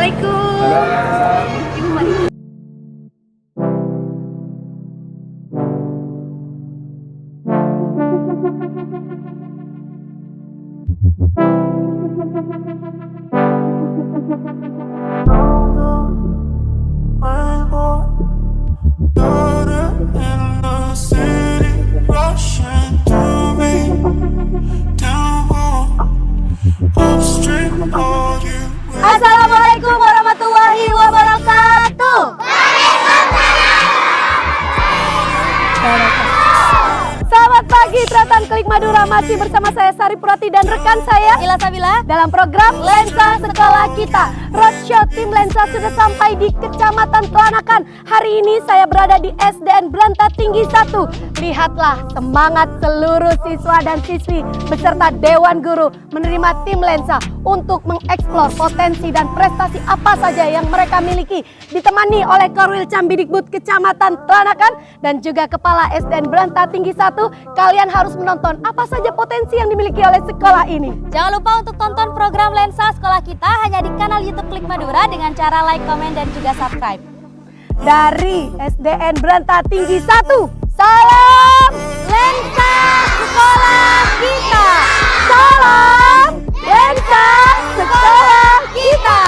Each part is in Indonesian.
Assalamualaikum. Ibu mari. Assalamualaikum warahmatullahi wabarakatuh. Selamat pagi Tretan Klik Madura, masih bersama saya Sari Purati dan rekan saya Ila Sabila dalam program Lensa Sekolah Kita. Roadshow tim Lensa sudah sampai di Kecamatan Telanakan. Hari ini saya berada di SDN Beranta Tinggi 1. Lihatlah semangat seluruh siswa dan siswi beserta Dewan Guru menerima tim Lensa untuk mengeksplor potensi dan prestasi apa saja yang mereka miliki. Ditemani oleh Korwil Cambidikbud Kecamatan Telanakan dan juga Kepala SDN Beranta Tinggi 1. Kalian harus menonton apa saja potensi yang dimiliki oleh sekolah ini. Jangan lupa untuk tonton program Lensa Sekolah Kita hanya di kanal YouTube Klik Madura dengan cara like, komen, dan juga subscribe. Dari SDN Beranta Tinggi 1, salam Lensa Sekolah Kita. Salam Lensa Sekolah Kita.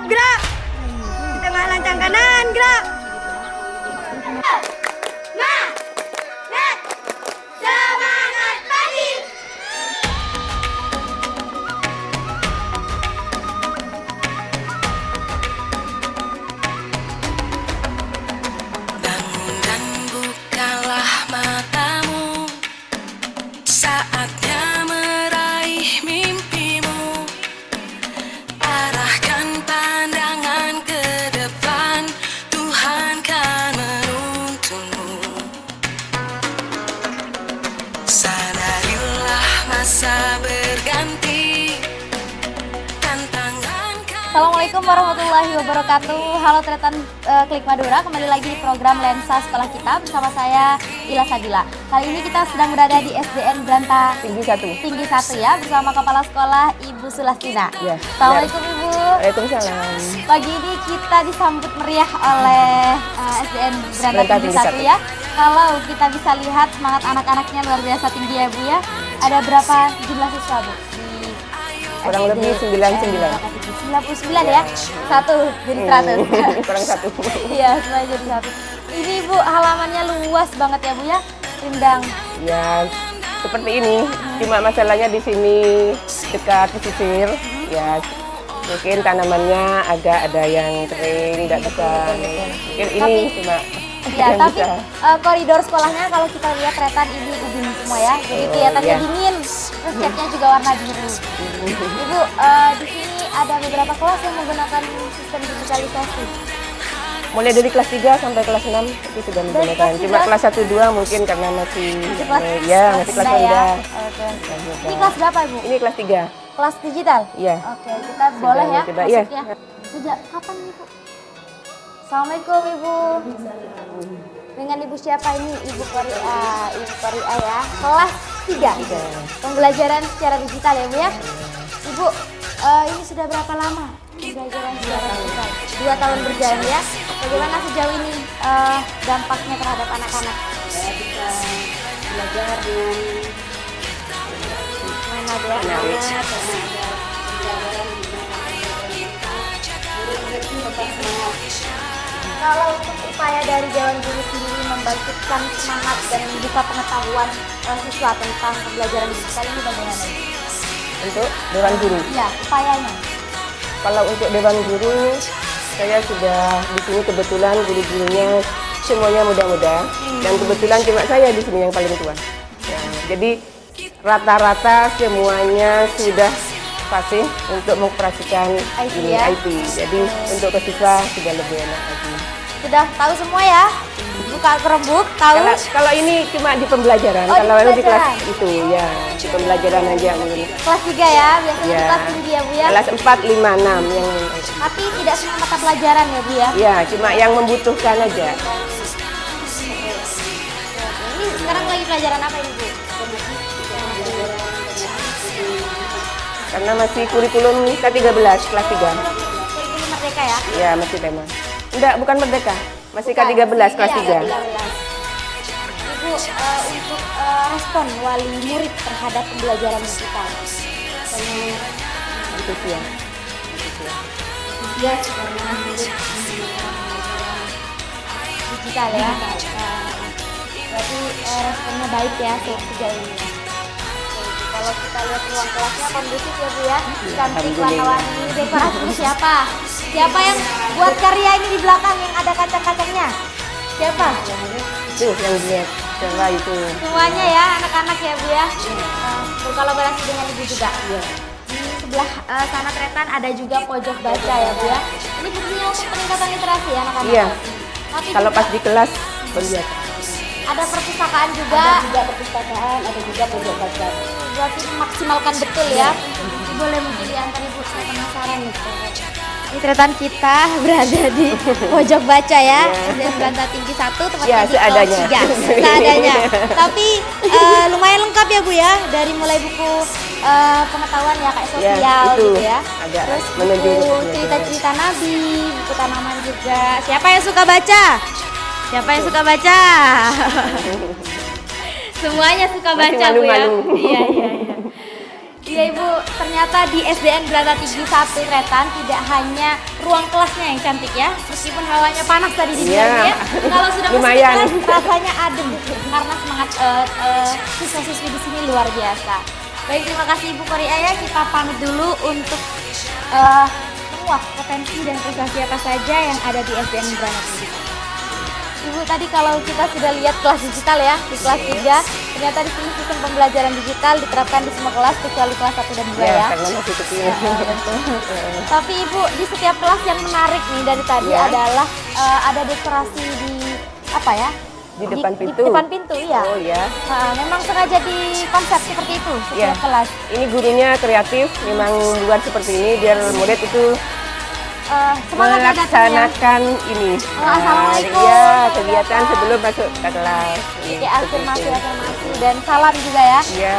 Gerak, di tengah lancang kanan, gerak. Semangat pagi. Bangun dan bukalah matamu, saatnya meraih mimpimu. Arahkan pandangan ke depan, Tuhan kan menuntunmu. Sadarilah masa berganti, tantangan kan. Assalamualaikum warahmatullahi wabarakatuh. Halo Tretan Klik Madura, kembali lagi di program Lensa Sekolah Kita bersama saya Ila Sabila. Kali ini kita sedang berada di SDN Beranta Tinggi 1. Tinggi 1 ya, bersama Kepala Sekolah Ibu Sulastina. Ya. Assalamualaikum Ibu. Waalaikumsalam. Pagi ini kita disambut meriah oleh SDN Beranta Tinggi 1 ya. Kalau kita bisa lihat semangat anak-anaknya luar biasa tinggi ya Bu ya. Ada berapa jumlah siswa Bu? Di Kurang SD, lebih 99. 99 ya? Satu jadi 100. Kurang 1. Iya, semuanya jadi 1. Ini Bu, halamannya luas banget ya Bu ya. Rindang. Ya, seperti ini. Cuma masalahnya di sini dekat pesisir. Ya, mungkin tanamannya agak ada yang kering, tidak bisa. Mungkin ini cuma Ya, yang tapi bisa. koridor sekolahnya kalau kita lihat Tretan ini ubin semua ya. Jadi kelihatannya iya. dingin. Terus catnya juga warna biru. Ibu, di sini ada beberapa kelas yang menggunakan sistem digitalisasi. Mulai dari kelas 3 sampai kelas 6 itu sudah menggunakan. kelas Cuma 3? kelas 1 2 mungkin karena masih Kelas ya, masih kelas rendah ya. rendah. Oke. Kelas Ini kelas berapa Ibu? Ini kelas 3. Kelas digital? Iya. Oke, kita boleh ya coba, iya. masuknya. Sejak kapan nih Bu? Assalamualaikum Ibu. Dengan Ibu siapa ini? Ibu Korea. Ibu Korea ya. Kelas 3. Pembelajaran secara digital ya Bu ya. Ibu, ini sudah berapa lama pembelajaran secara digital? 2 tahun berjalan ya. Bagaimana sejauh ini dampaknya terhadap anak-anak? Saya bisa belajar dengan Mana ya? karena ada pembelajaran di murid-murid itu tetap semangat. Kalau untuk upaya dari Dewan Guru sendiri membangkitkan semangat dan membuka pengetahuan siswa tentang pembelajaran digital ini bagaimana? Untuk Dewan Guru. Iya, upayanya. Kalau untuk Dewan Guru saya sudah di sini kebetulan guru-gurunya semuanya muda-muda dan kebetulan cuma saya di sini yang paling tua. Ya, jadi rata-rata semuanya sudah fasih untuk mengoperasikan IT ini ya? IT. Jadi untuk ke siswa sudah lebih enak lagi. Sudah tahu semua ya? Buka Chromebook, tahu? Kalau ini cuma di pembelajaran, Oh, di kalau di kelas pembelajaran. itu ya di pembelajaran aja mungkin. Kelas 3 ya, biasanya di Ya. kelas tinggi ya Bu ya? Kelas 4, 5, 6 yang Tapi tidak semua mata pelajaran ya Bu ya? ya cuma yang membutuhkan aja. Ini sekarang lagi pelajaran apa ini Bu? Karena masih kurikulum K13 kelas 3. Kurikulum Merdeka ya? Ya, masih tema. Enggak, bukan Merdeka. Masih K13 kelas 3. Iya, Ibu, untuk respon wali murid terhadap pembelajaran digital. Itu sih ya. Ya, karena murid Digital ya? Berarti responnya baik ya sejauh ini. Kalau kita lihat ruang kelasnya kondusif ya Bu ya, cantik warna-warni. Dekorasinya siapa? Siapa yang buat karya ini di belakang yang ada kacang-kacangnya? Siapa? Tuh yang dilihat. Coba itu. Semuanya ya, anak-anak ya Bu ya. Berkolaborasi dengan Ibu juga. Di sebelah sana Tretan ada juga pojok baca ya Bu ya. Ini fungsinya untuk peningkatan literasi ya anak-anak. Iya. Tapi Kalau juga pas di kelas berlihat. ada perpustakaan juga. ada juga perpustakaan, ada juga pojok baca. Berarti memaksimalkan betul ya. Boleh mungkin diantar Ibu, saya penasaran nih. Ini Tretan kita berada di pojok baca ya, dan Belanda Tinggi 1 tepatnya Ya, di kelas seadanya. 3. Seadanya. Tapi lumayan lengkap ya Bu ya, dari mulai buku pengetahuan ya kayak sosial Ya, itu gitu ya. ada Terus menuju buku ke cerita-cerita Nabi, buku tanaman juga. Siapa yang suka baca? Siapa yang suka baca? Semuanya suka Masih baca Bu ya. malu-malu. Iya, iya, iya. Iya Ibu, ternyata di SDN Belanda Tinggi 1 Tretan tidak hanya ruang kelasnya yang cantik ya, meskipun hawanya panas tadi di Iya. ya. Kalau sudah masuk Lumayan. kelas rasanya adem karena semangat siswa-siswi di sini luar biasa. Baik, terima kasih Ibu Korea ya. Kita pamit dulu untuk menguak potensi dan prestasi apa saja yang ada di SDN Belanda Tinggi 1. Ibu, tadi kalau kita sudah lihat kelas digital ya, di kelas 3, ternyata di sini sistem pembelajaran digital diterapkan di semua kelas kecuali kelas 1 dan 2 Ya, ya. karena masih kecil. Tapi Ibu, di setiap kelas yang menarik nih dari tadi Ya. adalah ada dekorasi di apa ya? Di depan pintu. Di depan pintu, iya. Oh ya. Memang sengaja di konsep seperti itu setiap Ya. kelas. Ini gurunya kreatif, memang buat seperti ini biar murid itu Semangat ya datangnya. melaksanakan ini. Assalamualaikum. Ya, kegiatan sebelum masuk ke kelas. Kayak afirmasi dan salam juga ya. Iya.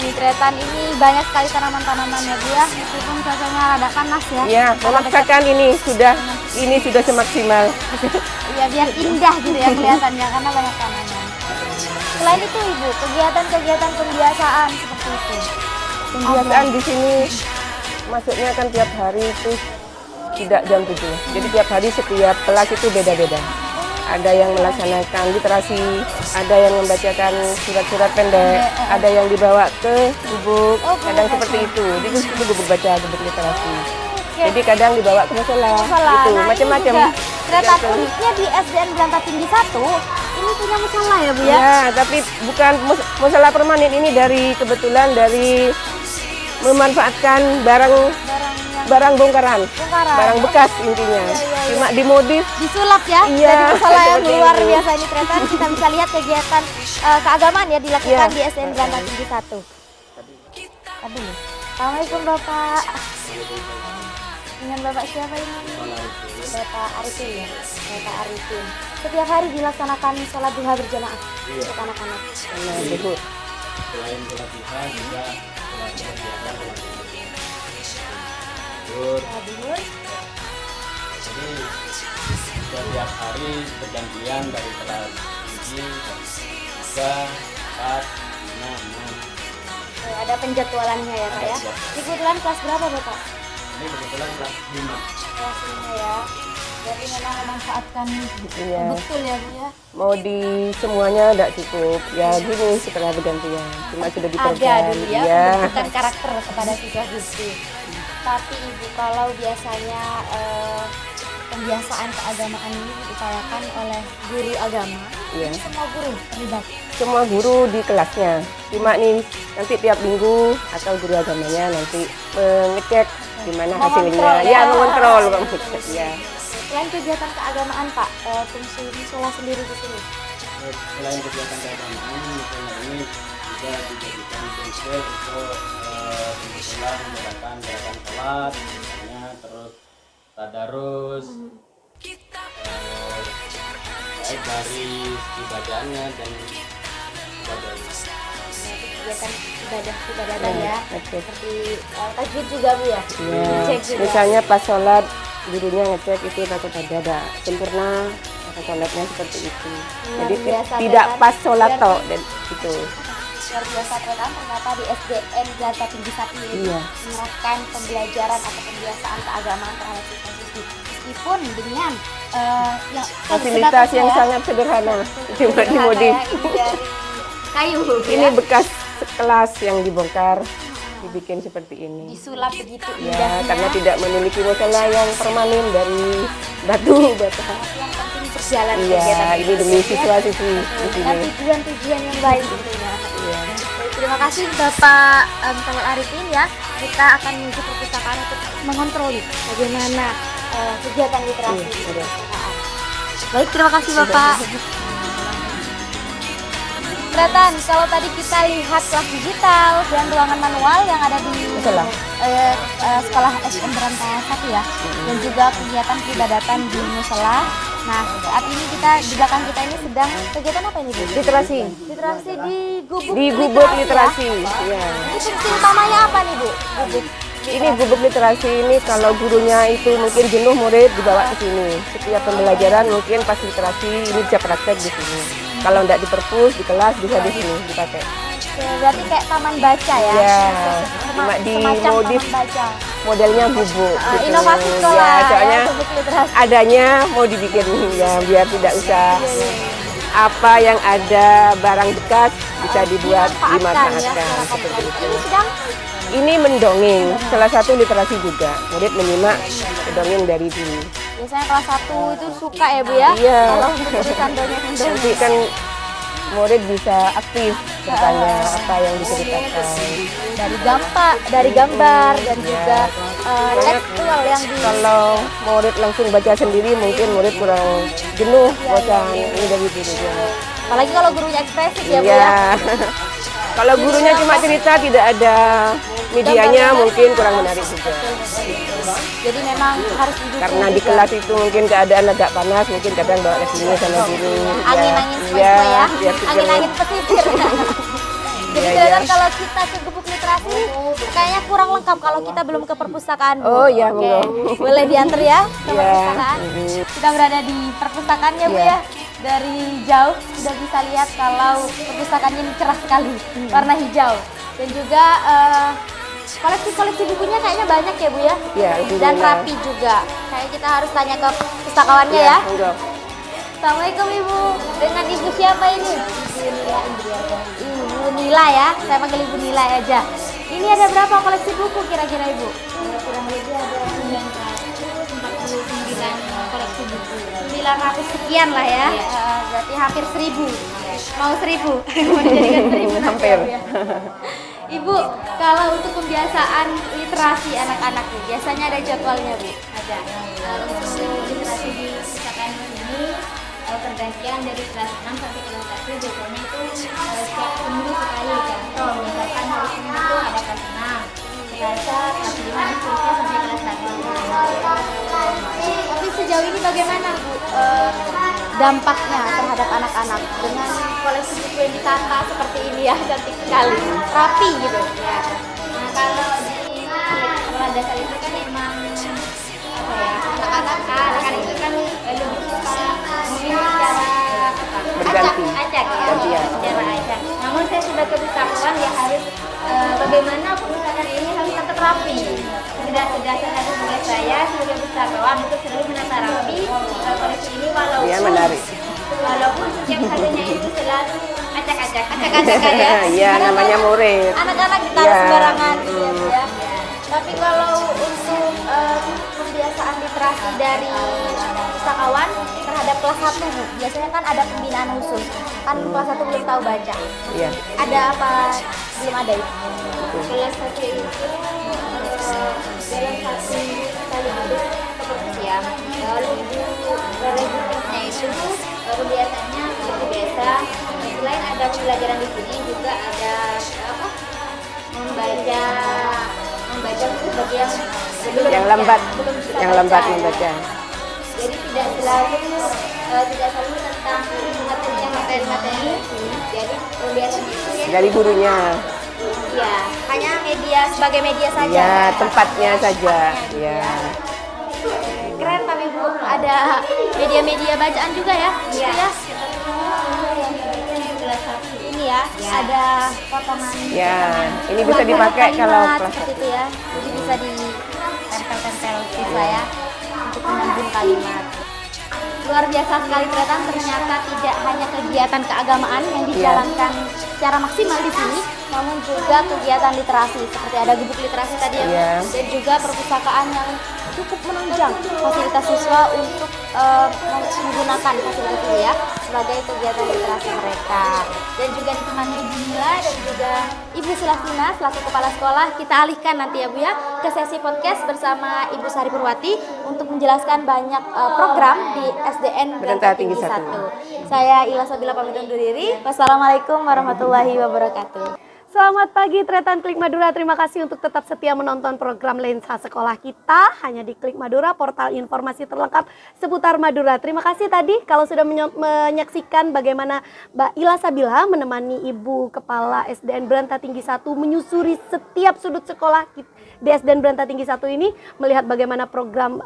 Di Tretan ini banyak sekali tanaman-tanaman ya Bu ya, meskipun cuacanya rada panas ya. Iya, memaksakan ini sudah semaksimal. Iya, biar indah gitu ya kelihatannya karena banyak tanaman. Selain itu Ibu, kegiatan-kegiatan pembiasaan seperti itu. Pembiasaan di sini masuknya kan tiap hari itu tidak jam 7. Jadi tiap hari setiap kelas itu beda-beda. Ada yang melaksanakan literasi, ada yang membacakan surat-surat pendek, ada yang dibawa ke gubuk, kadang seperti itu. Jadi itu gubuk baca, gubuk literasi. Jadi kadang dibawa ke musola, Musola. gitu, Nah, macam-macam. ini juga Tretan uniknya di SDN Belanda Tinggi 1, ini punya musola ya Bu ya? Ya, tapi bukan musola permanen, ini kebetulan dari memanfaatkan barang bongkaran, barang bekas intinya. Cuma dimodif. Disulap ya, Iya, dari musola yang seperti luar itu. biasa ini Tretan. Kita bisa lihat kegiatan keagamaan ya dilakukan Iya. di SDN Belanda Tinggi 1. Aduh. Assalamualaikum Bapak. Dengan Bapak siapa ini? Bapak Arifin ya, Bapak Arifin. Setiap hari dilaksanakan sholat duha berjamaah untuk anak-anak. Nah, ibu. Selain sholat duha juga sholat berjamaah tidur. Duhur. Jadi setiap hari bergantian dari kelas 7, 3, 4, 5, 6. Ada penjadwalannya ya Pak ya. Kebetulan kelas berapa Bapak? Ini kebetulan kelas 5. Kelas 5 ya. Berarti memang memanfaatkan Iya. betul ya Bu ya. Mau di semuanya tidak cukup. Ya gini setelah bergantian. Cuma sudah Ada diperban. dulu ya Iya. pembentukan karakter kepada siswa-siswi. Tapi Ibu, kalau biasanya pembiasaan keagamaan ini diupayakan oleh guru agama, Iya. semua guru terlibat. Semua guru di kelasnya. Cuma nih nanti tiap minggu atau guru agamanya nanti mengecek gimana hasilnya. Mengontrol, ya. Ya, mengontrol ya. Selain kegiatan keagamaan Pak, fungsi musola sendiri di sini. Selain kegiatan keagamaan, misalnya ini juga dijadikan tempat untuk misalnya mengadakan gerakan sholat, misalnya terus tadarus, baik dari ibadahnya dan ibadahnya. Kegiatan ibadah ya, Ngecek. seperti tajwid juga Bu ya. Ya. Cek juga. Misalnya pas sholat gurunya ngecek itu takut ada sempurna kata sholatnya seperti itu. Luar Jadi biasa, tidak Betan. pas sholat Berarti- toh dan itu. Luar biasa Betan, ternyata di SDN Data Tinggi 1 ini Iya. menerapkan pembelajaran atau pembiasaan keagamaan terhadap siswa-siswi meskipun dengan yang Fasilitas sebatas yang ya, sangat sederhana, cuma sederhana dimodif. ya, ini dari kayu Ini ya, bekas kelas yang dibongkar, dibikin seperti ini. disulap begitu Ya, indahnya. karena tidak memiliki musola yang permanen dari batu bata. Yang penting berjalan Iya, kegiatan ini demi siswa-siswi di dengan sini. tujuan-tujuan yang baik tentunya. Iya. Baik, terima kasih Bapak Tawal Arifin ya. Kita akan menuju perpustakaan untuk mengontrol bagaimana kegiatan literasi di sudah. perpustakaan. Baik, terima kasih Bapak. Kelihatan kalau tadi kita lihat kelas digital dan ruangan manual yang ada di Musola. sekolah SM Berantas 1 ya, dan juga kegiatan peribadatan di musola. Nah, saat ini kita di belakang kita ini sedang kegiatan apa ini Bu? Literasi. Literasi di gubuk Di gubuk ya? literasi. Ya. Ini fungsi utamanya apa nih Bu? Gubuk. Ini gubuk literasi ini kalau gurunya itu mungkin jenuh murid dibawa ke sini. Setiap pembelajaran mungkin pas literasi ini bisa praktek di sini. Kalau tidak di perpus di kelas bisa di sini dipakai. Oke, berarti kayak taman baca ya? Ya, Sema- cuma di semacam modif taman baca. modelnya gubuk. gitu. Inovasi sekolah Ya, ya, soalnya gubuk literasi. adanya mau dibikin ya biar tidak usah apa yang ada barang bekas bisa dibuat Dimanfaatkan ya, dimanfaatkan secara seperti kompleks. itu. Ini sedang Ini mendongeng, salah satu literasi juga. Murid menyimak dongeng dari dulu. biasanya kelas 1 itu suka ya Bu ya? Iya. Kalau untuk tulisan dongeng-dongeng. Nanti kan murid bisa aktif bertanya apa yang diceritakan. dari gambar dan juga Soalnya tekstual yang di Kalau murid langsung baca sendiri mungkin murid kurang jenuh, bosan. Ini dari dulu dia. apalagi kalau gurunya ekspresif ya Bu ya. Iya. Kalau gurunya cuma cerita tidak ada medianya mungkin kurang menarik juga. Jadi memang harus didukung Karena di juga. kelas itu mungkin keadaan agak panas, mungkin kadang bawa ke sini sama guru. Angin-angin Ya, semua ya, biar seger. angin-angin pesisir. Jadi Iya, kelihatan iya. kalau kita ke gubuk literasi kayaknya kurang lengkap kalau kita belum ke perpustakaan Bu. Oh, iya, Oke. monggo. Boleh diantar ya ke Iya. perpustakaan. Kita berada di perpustakaan ya Bu Iya. ya. Dari jauh sudah bisa lihat kalau perpustakaannya ini cerah sekali, warna hijau. Dan juga koleksi-koleksi bukunya kayaknya banyak ya Bu ya. Iya, Dan alhamdulillah. rapi juga. Kayak kita harus tanya ke pustakawannya Iya, ya. monggo. Assalamualaikum Ibu. Dengan Ibu siapa ini? Ibu Nila ya. Saya panggil Ibu Nila aja. Ini ada berapa koleksi buku kira-kira Ibu? Kurang lebih ada 949 koleksi buku. 900 sekian lah ya. Berarti hampir 1000. Mau 1000? Mau dijadikan 1000 nanti Hampir. ya, Bu ya? Ibu, kalau untuk pembiasaan literasi anak-anak nih, biasanya ada jadwalnya Bu? Ada. Untuk literasi di perpustakaan ini pergantian dari kelas 6 sampai kelas 1 biasanya itu setiap seminggu sekali kan. Misalkan hari Senin itu ada kelas 6, Selasa, kelas 5, dan seterusnya sampai kelas 1. Tapi sejauh ini bagaimana Bu dampaknya terhadap anak-anak dengan koleksi buku yang ditata seperti ini ya, cantik sekali, rapi gitu. Ya. Nah, kalau di sekolah dasar itu kan emang apa ya, anak-anak itu kan lebih suka memilih secara apa? Berganti. Acak ya, Gantian. secara acak. Namun saya sebagai pustakawan ya harus bagaimana perpustakaan ini harus tetap rapi. Sudah tugas saya sebagai pustakawan untuk selalu menata rapi koleksi ini walaupun Iya, menarik. walaupun setiap harinya itu selalu acak-acak ya. Iya, namanya murid. Anak-anak ditaruh Iya. sembarangan gitu ya Bu ya. Tapi kalau untuk pembiasaan literasi dari pustakawan terhadap kelas 1 Bu, biasanya kan ada pembinaan khusus. Kan kelas 1 belum tahu baca. Iya. Ada apa? Belum ada itu. Kelas 1 itu dalam satu kali duduk ya. Lalu rubriknya itu kebiasaannya seperti biasa. Selain ada pembelajaran di sini juga ada apa? Membaca itu bagi yang belum Yang bisa- lambat, belum bisa yang baca. lambat membaca. Jadi tidak selalu tentang materi-materi. Jadi pembiasaan itu ya, Dari gurunya. Ya, hanya media sebagai media saja. Ya, tempatnya saja. Ya. Keren tapi Bu, ada media-media bacaan juga ya. Iya. Ya. Ini ya, ada potongan. Ya, ini bisa dipakai kalau kalimat kelas seperti itu ya. Jadi bisa ditempel-tempel siswa ya untuk menyambung kalimat. Luar biasa sekali Tretan, ternyata tidak hanya kegiatan keagamaan yang dijalankan secara maksimal di sini, namun juga kegiatan literasi seperti ada gubuk literasi tadi ya, Iya. dan juga perpustakaan yang cukup menunjang fasilitas siswa untuk menggunakan fasilitas itu ya sebagai kegiatan literasi mereka. Dan juga ditemani Ibu Mila dan juga Ibu Sulastina selaku kepala sekolah. Kita alihkan nanti ya Bu ya ke sesi podcast bersama Ibu Sari Purwati untuk menjelaskan banyak program di SDN Branta Tinggi 1. Saya Ila Sabila pamit undur diri. Wassalamualaikum warahmatullahi wabarakatuh. Selamat pagi Tretan Klik Madura, terima kasih untuk tetap setia menonton program Lensa Sekolah Kita hanya di Klik Madura, portal informasi terlengkap seputar Madura. Terima kasih tadi kalau sudah menyaksikan bagaimana Mbak Ila Sabila menemani Ibu Kepala SDN Branta Tinggi 1 menyusuri setiap sudut sekolah di SDN Branta Tinggi 1 ini, melihat bagaimana program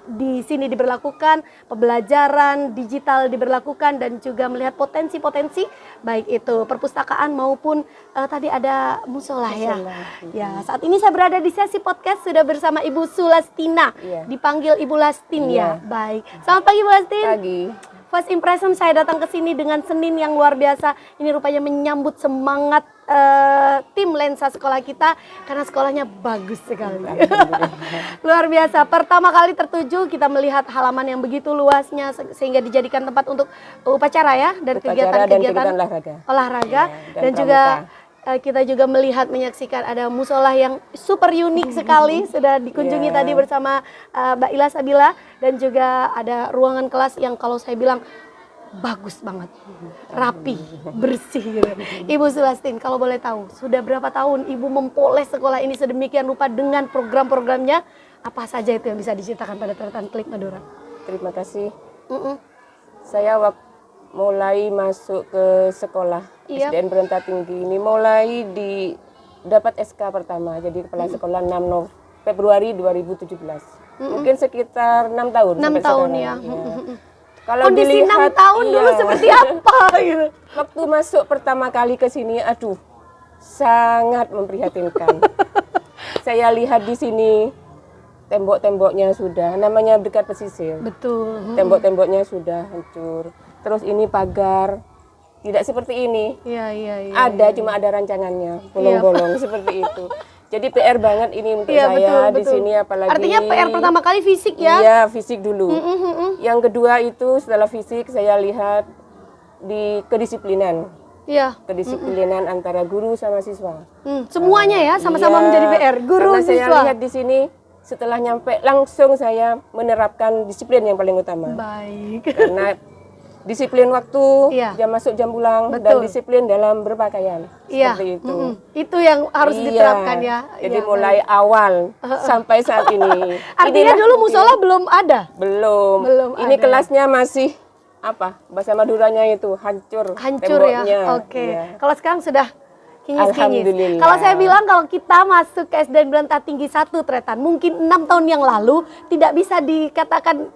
di sini diberlakukan, pembelajaran digital diberlakukan, dan juga melihat potensi-potensi baik itu perpustakaan maupun tadi ada musola ya. Ya, saat ini saya berada di sesi podcast sudah bersama Ibu Sulastina. Iya. Dipanggil Ibu Lastin ya. Iya. Baik. Selamat pagi Bu Lastin. Pagi. First impression saya datang ke sini dengan Senin yang luar biasa. Ini rupanya menyambut semangat tim Lensa Sekolah Kita karena sekolahnya bagus sekali. Luar biasa. Pertama kali tertuju kita melihat halaman yang begitu luasnya sehingga dijadikan tempat untuk upacara ya dan Upacara kegiatan-kegiatan dan kegiatan olahraga. olahraga Ya, dan juga kita juga melihat menyaksikan ada musola yang super unik sekali sudah dikunjungi Yeah. tadi bersama Mbak Ila Sabila, dan juga ada ruangan kelas yang kalau saya bilang bagus banget, rapi, bersih gitu. Ibu Sulastin, kalau boleh tahu, sudah berapa tahun Ibu mempoles sekolah ini sedemikian rupa dengan program-programnya? Apa saja itu yang bisa diceritakan pada Tretan Klik Madura? Terima kasih. Saya mulai masuk ke sekolah Iya. SDN Branta Tinggi ini mulai dapat SK pertama jadi kepala sekolah 6 Februari 2017. Mungkin sekitar 6 tahun. 6 sampai tahun sekarang. ya. Kalau Kondisi 6 dilihat, tahun iya. dulu seperti apa gitu? Waktu masuk pertama kali ke sini, aduh, sangat memprihatinkan. Saya lihat di sini tembok-temboknya sudah, namanya dekat pesisir. Betul. Tembok-temboknya sudah hancur. Terus ini pagar tidak seperti ini. Iya. Ada cuma ada rancangannya, bolong-bolong seperti itu. Jadi PR banget ini untuk Iya, saya betul. di sini, apalagi. Artinya PR pertama kali fisik ya? Iya, fisik dulu. Yang kedua itu setelah fisik saya lihat di kedisiplinan. Iya. Kedisiplinan antara guru sama siswa. Semuanya ya sama-sama Iya, menjadi PR, guru karena siswa. saya lihat di sini setelah nyampe langsung saya menerapkan disiplin yang paling utama. Baik. Karena disiplin waktu, Iya. jam masuk jam pulang, dan Betul. disiplin dalam berpakaian. Iya. Seperti itu. Itu yang harus Iya. diterapkan ya. Jadi Iya, mulai awal sampai saat ini. artinya Inilah- dulu musola belum ada. belum. Belum Ini ada. kelasnya masih apa? Bahasa Maduranya itu hancur. Hancur temboknya. ya. Oke. Iya. Kalau sekarang sudah kinyis-kinyis. Alhamdulillah. Kalau saya bilang kalau kita masuk ke SDN Branta Tinggi 1 Tretan, mungkin 6 tahun yang lalu tidak bisa dikatakan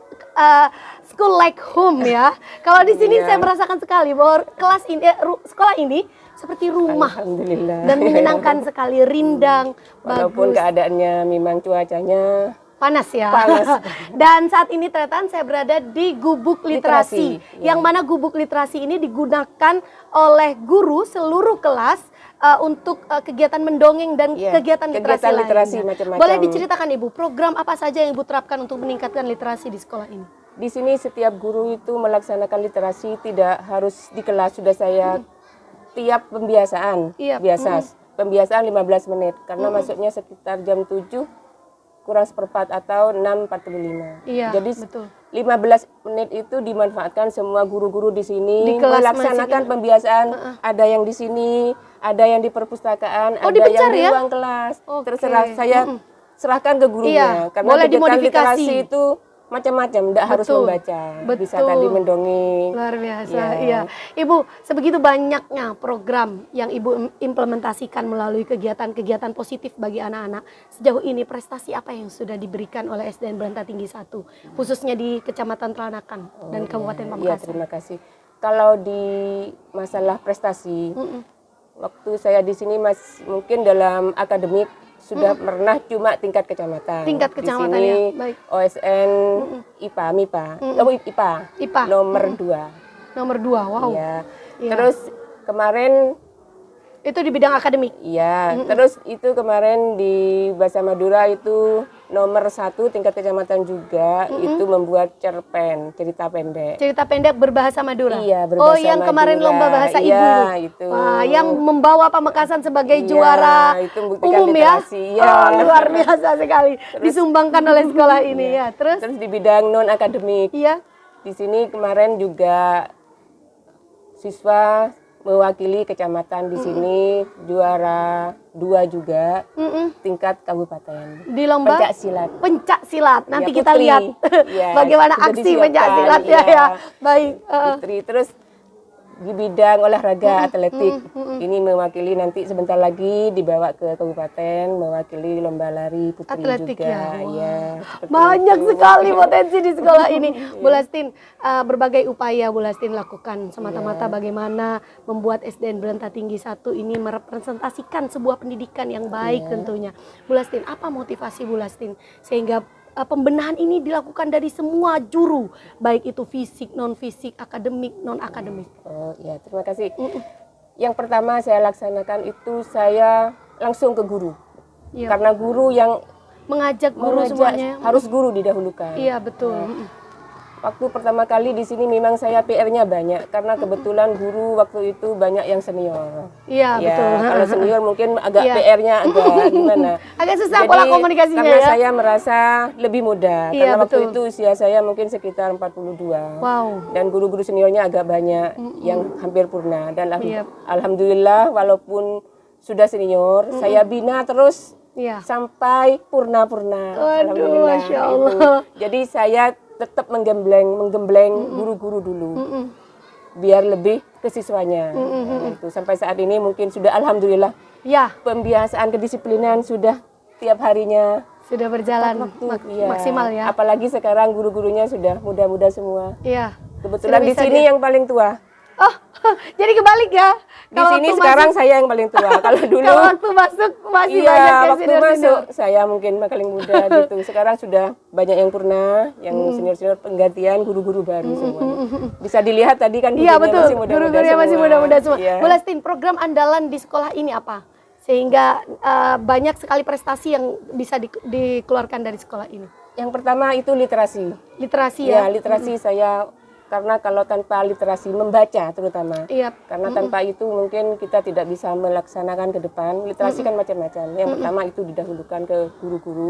school like home ya. Kalau di sini Iya. saya merasakan sekali bahwa kelas ini sekolah ini seperti rumah Alhamdulillah. dan menyenangkan sekali, rindang, Walaupun bagus. keadaannya memang cuacanya Panas ya. Panas. Dan saat ini Tretan saya berada di Gubuk Literasi. Literasi, ya. Yang mana Gubuk Literasi ini digunakan oleh guru seluruh kelas untuk kegiatan mendongeng dan Iya, kegiatan kegiatan literasi lainnya. macam-macam. Boleh diceritakan Ibu, program apa saja yang Ibu terapkan untuk meningkatkan literasi di sekolah ini? Di sini setiap guru itu melaksanakan literasi, tidak harus di kelas. Sudah saya tiap pembiasaan, Iya, pembiasaan 15 menit. Karena masuknya sekitar jam 7 kurang seperempat atau 6.45. Iya, Jadi betul. 15 menit itu dimanfaatkan semua guru-guru di sini Di kelas melaksanakan masing- pembiasaan. Ada yang di sini, ada yang di perpustakaan, Oh, ada yang dipencar di ya? ruang kelas. Oke. Terserah saya serahkan ke gurunya. Iya, Karena boleh kegiatan dimodifikasi. literasi itu macam-macam, tidak harus Betul. membaca. Bisa Betul. tadi mendongeng. Luar biasa, Iya. iya. Ibu, sebegitu banyaknya program yang Ibu implementasikan melalui kegiatan-kegiatan positif bagi anak-anak. Sejauh ini prestasi apa yang sudah diberikan oleh SDN Beranta Tinggi 1, khususnya di Kecamatan Tranakan dan Kabupaten Iya, Pamekasan? terima kasih. Kalau di masalah prestasi, waktu saya di sini mungkin dalam akademik sudah pernah cuma tingkat kecamatan. Tingkat kecamatan, di sini ya, baik. OSN IPA, MIPA, IPA, IPA. nomor 2. Nomor 2, wow. Iya. Iya. Terus kemarin Itu di bidang akademik. iya, terus itu kemarin di Bahasa Madura itu nomor 1 tingkat kecamatan juga, itu membuat cerpen, cerita pendek. Cerita pendek berbahasa Madura. Iya, Oh, berbahasa yang kemarin Madura. lomba bahasa Iya, ibu. itu. Wah, yang membawa Pamekasan sebagai Iya, juara itu membuktikan umum literasi, ya. iya. Oh, luar biasa sekali. Disumbangkan oleh sekolah ini ya. Terus Terus di bidang non akademik, iya. di sini kemarin juga siswa mewakili kecamatan di sini juara 2 juga tingkat kabupaten. Di lomba Pencak silat. Pencak silat. Nanti Ya, kita putri. lihat Iya, bagaimana sudah aksi disiapkan, pencak silat ya, iya. ya. Baik. Putri. Terus di bidang olahraga atletik ini mewakili nanti sebentar lagi dibawa ke kabupaten mewakili lomba lari putri Atletik juga. ya, wah. Ya, seperti Banyak itu. sekali potensi di sekolah ini. Bu Lastin, berbagai upaya Bu Lastin lakukan semata-mata bagaimana membuat SDN Beranta Tinggi 1 ini merepresentasikan sebuah pendidikan yang baik tentunya. Bu Lastin, apa motivasi Bu Lastin sehingga pembenahan ini dilakukan dari semua juru, baik itu fisik, non fisik, akademik, non akademik? Oh ya, terima kasih. Yang pertama saya laksanakan itu saya langsung ke guru. Iya. Karena guru yang Mengajak guru mengajak, semuanya. harus guru didahulukan. Iya, betul. Waktu pertama kali di sini memang saya PR-nya banyak karena kebetulan guru waktu itu banyak yang senior. Iya, Ya, betul. kalau senior mungkin agak Iya. PR-nya agak gimana. Agak susah pola komunikasinya karena ya. saya merasa lebih muda. Iya, Karena waktu betul. itu usia saya mungkin sekitar 42. Wow. Dan guru-guru seniornya agak banyak yang hampir purna. Dan Iya. alhamdulillah walaupun sudah senior, saya bina terus Iya. sampai purna-purna. Waduh, Alhamdulillah, Masya itu. Allah. Jadi saya tetap menggembleng guru-guru dulu. Biar lebih ke siswanya. Nah, itu sampai saat ini mungkin sudah alhamdulillah Ya, pembiasaan kedisiplinan sudah tiap harinya sudah berjalan Iya. maksimal ya. Apalagi sekarang guru-gurunya sudah muda-muda semua. Iya. Kebetulan Sudah di bisa sini yang paling tua. Oh, jadi kebalik ya. Di sini sekarang saya yang paling tua. Kalau dulu kalau waktu masuk masih iya, banyak yang waktu senior-senior. masuk saya mungkin paling muda gitu. Sekarang sudah banyak yang purna, yang senior-senior penggantian guru-guru baru semua. Bisa dilihat tadi kan Iya, gurunya betul. masih muda-muda Guru-gurunya masih semua. muda-muda semua. Iya. Bu Lastin, program andalan di sekolah ini apa? Sehingga banyak sekali prestasi yang bisa dikeluarkan dari sekolah ini. Yang pertama itu literasi. Literasi Ya, ya. literasi saya karena kalau tanpa literasi membaca terutama. Iya. Karena tanpa itu mungkin kita tidak bisa melaksanakan ke depan. Literasi kan macam-macam. Yang pertama itu didahulukan ke guru-guru.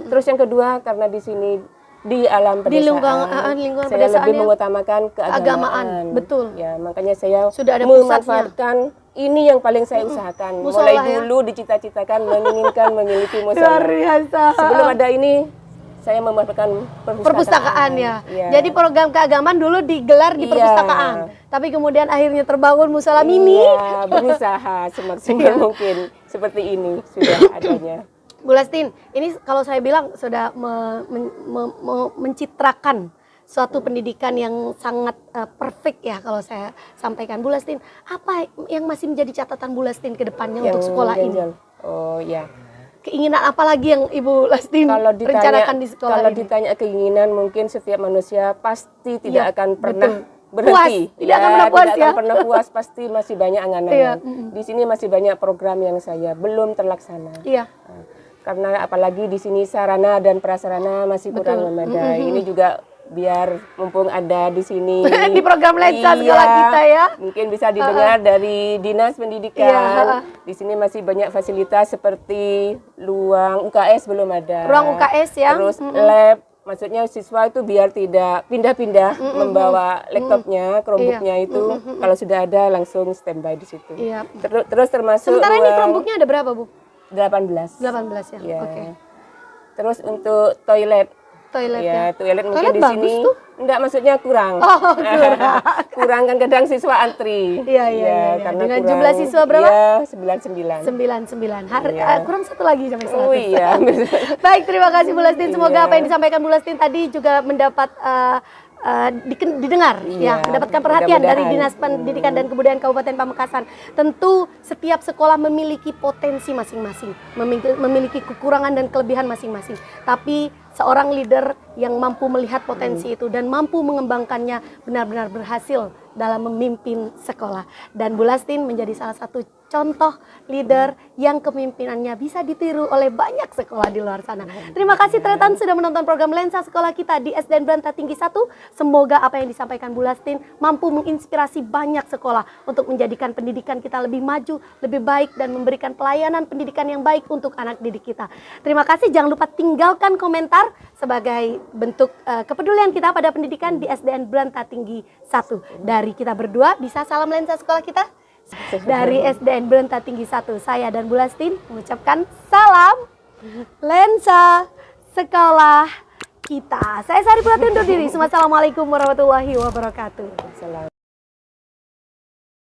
Terus yang kedua karena di sini di alam Di pedesaan, lingkungan saya pedesaan lebih ya. mengutamakan keagamaan. Keagamaan, betul. Ya, makanya saya Sudah ada pusatnya. memanfaatkan ini yang paling saya usahakan. Musola Mulai ya. dulu dicita-citakan menginginkan memiliki Luar musola. biasa. Sebelum ada ini saya memanfaatkan Perpustakaan ya. Iya. Jadi program keagamaan dulu digelar di Iya. perpustakaan. Tapi kemudian akhirnya terbangun musola mini. Iya, berusaha semaksimal mungkin seperti ini sudah adanya. Bu Lastin, ini kalau saya bilang sudah mencitrakan suatu pendidikan yang sangat perfect ya kalau saya sampaikan. Bu Lastin, apa yang masih menjadi catatan Bu Lastin ke depannya untuk sekolah ini? ganjal. Oh ya. Keinginan apa lagi yang Ibu Lastin rencanakan di sekolah kalau ini? ditanya keinginan mungkin setiap manusia pasti tidak Iya, akan pernah berhenti. Puas, tidak akan pernah puas tidak ya. akan pernah puas, pasti masih banyak angan-angan. Iya, Di sini masih banyak program yang saya belum terlaksana. Iya. Karena apalagi di sini sarana dan prasarana masih kurang memadai. Ini juga biar mumpung ada di sini Di program lensa sekolah iya, kita ya. mungkin bisa didengar dari Dinas Pendidikan. Iya, Di sini masih banyak fasilitas seperti ruang UKS belum ada. Ruang UKS ya. Terus lab, maksudnya siswa itu biar tidak pindah-pindah membawa laptopnya, Chromebooknya itu kalau sudah ada langsung standby di situ. Iya. Terus termasuk Sementara ini ruang Chromebooknya ada berapa, Bu? 18. 18 ya. Iya. Oke. Terus untuk toilet. Toiletnya. Ya, toilet mungkin Toilet di bagus sini. tuh. Enggak, maksudnya kurang. Oh, kurang. Kurang kan kadang siswa antri. Iya, iya. Karena Dengan kurang. jumlah siswa berapa? Iya, 99. 99. Iya. Kurang satu lagi sampai 100. Oh iya. Baik, terima kasih Bu Lestin. Semoga Iya. apa yang disampaikan Bu Lestin tadi juga mendapat didengar, Iya, ya, mendapatkan perhatian dari mudah-mudahan. Dinas Pendidikan dan Kebudayaan Kabupaten Pamekasan. Tentu setiap sekolah memiliki potensi masing-masing, memiliki kekurangan dan kelebihan masing-masing. Tapi seorang leader yang mampu melihat potensi itu dan mampu mengembangkannya benar-benar berhasil dalam memimpin sekolah. Dan Bu Lestin menjadi salah satu contoh leader yang kepemimpinannya bisa ditiru oleh banyak sekolah di luar sana. Terima kasih Tretan sudah menonton program Lensa Sekolah Kita di SDN Berantas Tinggi 1. Semoga apa yang disampaikan Bu Lestin mampu menginspirasi banyak sekolah untuk menjadikan pendidikan kita lebih maju, lebih baik dan memberikan pelayanan pendidikan yang baik untuk anak didik kita. Terima kasih, jangan lupa tinggalkan komentar sebagai bentuk kepedulian kita pada pendidikan di SDN Berantas Tinggi 1. Dari kita berdua bisa salam Lensa Sekolah Kita. Dari SDN Berantas Tinggi 1, saya dan Bu Lestin mengucapkan salam Lensa Sekolah Kita. Saya Sari Purati undur diri. Assalamualaikum warahmatullahi wabarakatuh. Salam.